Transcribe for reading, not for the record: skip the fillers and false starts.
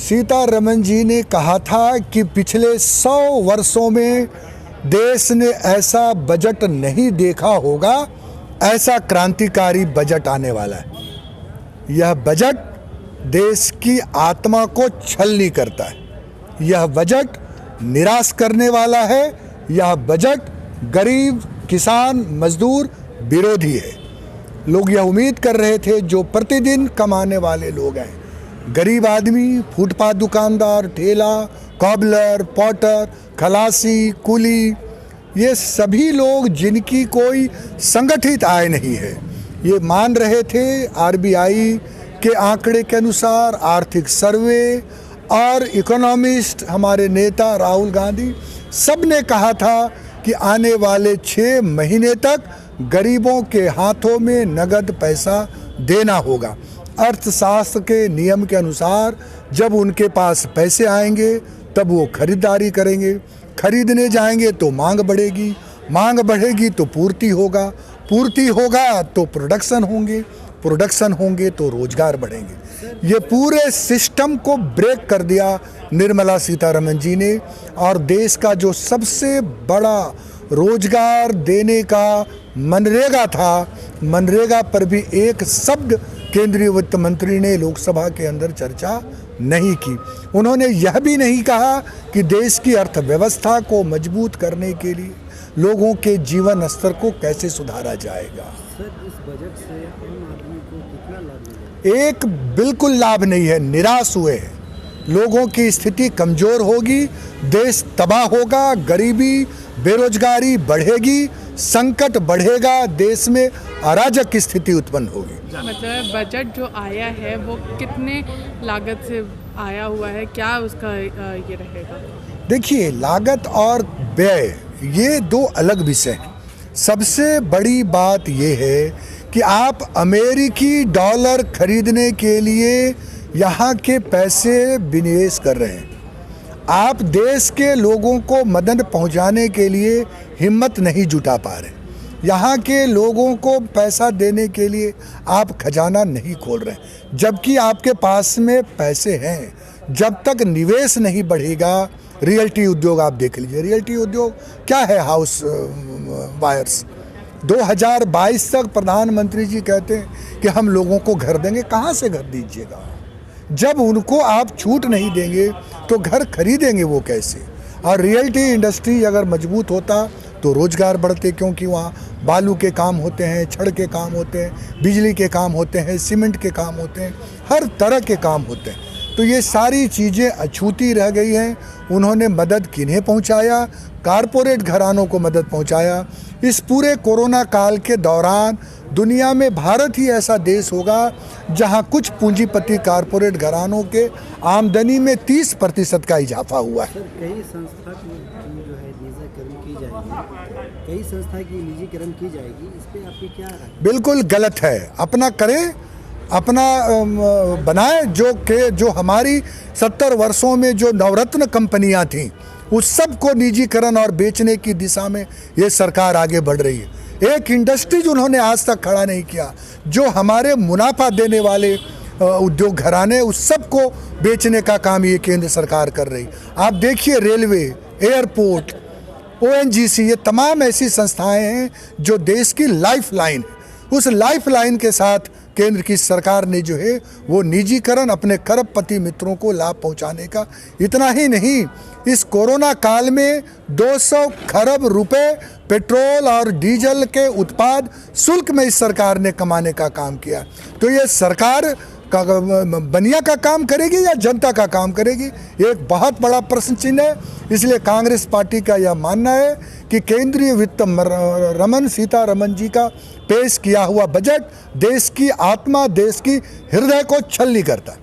सीतारमण जी ने कहा था कि पिछले 100 वर्षों में देश ने ऐसा बजट नहीं देखा होगा, ऐसा क्रांतिकारी बजट आने वाला है। यह बजट देश की आत्मा को छलनी करता है। यह बजट निराश करने वाला है। यह बजट गरीब, किसान, मजदूर विरोधी है। लोग यह उम्मीद कर रहे थे, जो प्रतिदिन कमाने वाले लोग हैं, गरीब आदमी, फुटपाथ दुकानदार, ठेला, कॉबलर, पॉटर, खलासी, कुली, ये सभी लोग जिनकी कोई संगठित आय नहीं है, ये मान रहे थे आरबीआई के आंकड़े के अनुसार, आर्थिक सर्वे और इकोनॉमिस्ट हमारे नेता राहुल गांधी सब ने कहा था कि आने वाले 6 महीने तक गरीबों के हाथों में नगद पैसा देना होगा। अर्थशास्त्र के नियम के अनुसार जब उनके पास पैसे आएंगे तब वो खरीदारी करेंगे, खरीदने जाएंगे तो मांग बढ़ेगी, मांग बढ़ेगी तो पूर्ति होगा, पूर्ति होगा तो प्रोडक्शन होंगे, प्रोडक्शन होंगे तो रोजगार बढ़ेंगे। ये पूरे सिस्टम को ब्रेक कर दिया निर्मला सीतारमण जी ने। और देश का जो सबसे बड़ा रोजगार देने का मनरेगा था, मनरेगा पर भी एक शब्द केंद्रीय वित्त मंत्री ने लोकसभा के अंदर चर्चा नहीं की। उन्होंने यह भी नहीं कहा कि देश की अर्थव्यवस्था को मजबूत करने के लिए लोगों के जीवन स्तर को कैसे सुधारा जाएगा। सर, इस बजट से आम आदमी को कितना लाभ मिलेगा? एक बिल्कुल लाभ नहीं है, निराश हुए हैं। लोगों की स्थिति कमजोर होगी, देश तबाह होगा, गरीबी, बेरोजगारी बढ़ेगी, संकट बढ़ेगा, देश में अराजक की स्थिति उत्पन्न होगी। मतलब बजट जो आया है वो कितने लागत से आया हुआ है, क्या उसका ये रहेगा? देखिए, लागत और व्यय ये 2 अलग विषय हैं। सबसे बड़ी बात ये है कि आप अमेरिकी डॉलर खरीदने के लिए यहाँ के पैसे विनिवेश कर रहे हैं। आप देश के लोगों को मदद पहुँचाने के लिए हिम्मत नहीं जुटा पा रहे। यहाँ के लोगों को पैसा देने के लिए आप खजाना नहीं खोल रहे, जबकि आपके पास में पैसे हैं। जब तक निवेश नहीं बढ़ेगा, रियल्टी उद्योग आप देख लीजिए, रियल्टी उद्योग क्या है, हाउस बायर्स। 2022 तक प्रधानमंत्री जी कहते हैं कि हम लोगों को घर देंगे। कहाँ से घर दीजिएगा? जब उनको आप छूट नहीं देंगे तो घर खरीदेंगे वो कैसे? और रियल्टी इंडस्ट्री अगर मजबूत होता तो रोजगार बढ़ते, क्योंकि वहाँ बालू के काम होते हैं, छड़ के काम होते हैं, बिजली के काम होते हैं, सीमेंट के काम होते हैं, हर तरह के काम होते हैं। तो ये सारी चीज़ें अछूती रह गई हैं। उन्होंने मदद किन्हें पहुंचाया? कारपोरेट घरानों को मदद पहुंचाया। इस पूरे कोरोना काल के दौरान दुनिया में भारत ही ऐसा देश होगा जहां कुछ पूंजीपति कारपोरेट घरानों के आमदनी में 30% का इजाफा हुआ है। सर, कई संस्था की जो है निजीकरण की जाएगी, कई संस्था की निजीकरण की जाएगी, इस पर आपकी क्या राय? बिल्कुल गलत है। अपना करें, अपना बनाए। जो हमारी 70 वर्षों में जो नवरत्न कंपनियां थीं, उस सब को निजीकरण और बेचने की दिशा में ये सरकार आगे बढ़ रही है। एक इंडस्ट्रीज उन्होंने आज तक खड़ा नहीं किया। जो हमारे मुनाफा देने वाले उद्योग घराने, उस सब को बेचने का काम ये केंद्र सरकार कर रही। आप देखिए, रेलवे, एयरपोर्ट, ONGC, ये तमाम ऐसी संस्थाएं हैं जो देश की लाइफ लाइन है। उस लाइफ लाइन के साथ केंद्र की सरकार ने जो है वो निजीकरण, अपने खरबपति मित्रों को लाभ पहुंचाने का। इतना ही नहीं, इस कोरोना काल में 200 खरब रुपए पेट्रोल और डीजल के उत्पाद शुल्क में इस सरकार ने कमाने का काम किया। तो ये सरकार का बनिया का काम करेगी या जनता का काम करेगी, एक बहुत बड़ा प्रश्न चिन्ह है। इसलिए कांग्रेस पार्टी का यह मानना है कि केंद्रीय वित्त सीतारमण जी का पेश किया हुआ बजट देश की आत्मा, देश की हृदय को छलनी करता है।